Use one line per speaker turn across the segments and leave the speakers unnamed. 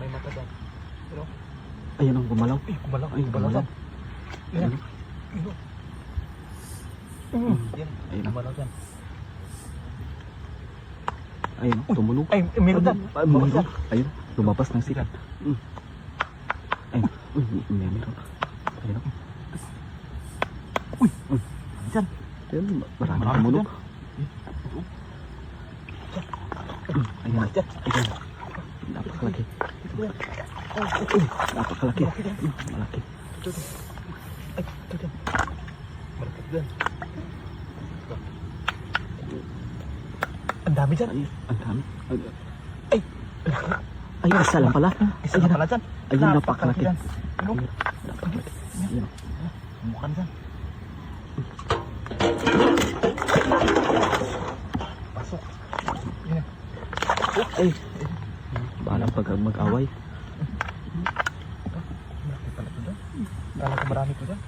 May mata dyan. Pero,
Ayun ang gumalaw.
gumalaw.
Ay, gumalaw.
Yan.
Ayun.
Yan.
Ayun.
Gumalaw dyan.
Ayun, tumunog.
Ay, meron dyan.
Ay, meron. Ayun, lumabas ng sikat. Ayun, meron. Ayun.
Uy,
Diyan. Ayun, maraming
Marami
tumunog.
dyan.
Ayun, ayun. Napakalaki. Napakalaki. Malaki.
Ay, ito dyan. Malapit dyan. Ang dami dyan.
Ayun, ang dami.
Ay,
Ayun, isa lang pala.
isa na pala dyan.
Ayun, napakalaki.
dyan. Ano?
Napakalaki. Ayun.
Mukhang dyan. Pasok. Yan.
Ay, balang pag mag-away.
Malaki pala ito dyan. Kala ko marami ito dyan.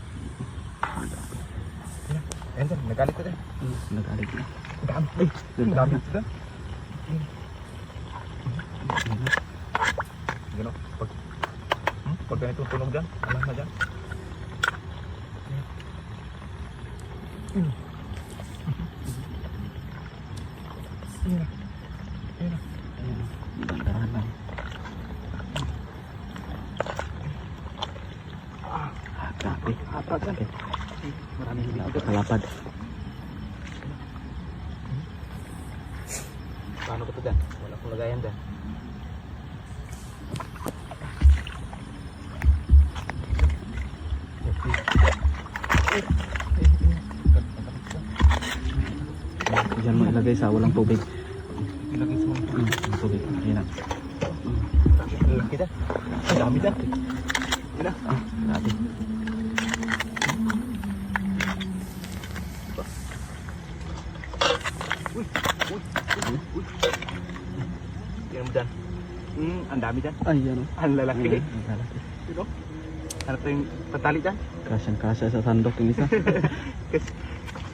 Yan. Ayan dyan, nagalit ko dyan.
Nagalit na.
Ang dami. Ay, ang dami ito dyan. Gano'n, pag ganito tunog dyan, alam na dyan. Ayan. Ayan.
Dandahan lang. Grabe.
Grabe.
Maraming kalapad.
Paano ko ito dyan? Wala kong lagayan dyan.
Diyan mo ilagay sa walang tubig.
Ilagay sa mga
Ang tubig. Ayun na.
laki dyan. Ang dami dyan. Yun na.
Grabe.
Tingnan mo dyan. Ang dami dyan.
Ayan o.
Ang lalaki.
Ang lalaki.
Sino? Ano ito yung patali dyan?
Kasyang-kasya sa sandok yung isa.
Kasi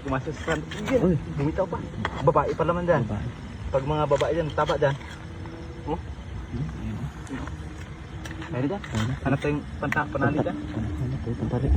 pumasok sa sand.
Uy.
Bumitaw pa. Babae pa naman dyan.
Babae.
Pag mga babae dyan, taba dyan. Oh,
Ayun o.
meron dyan.
Ayun na.
Hanap tayong panali dyan.
Hanap tayo pantali.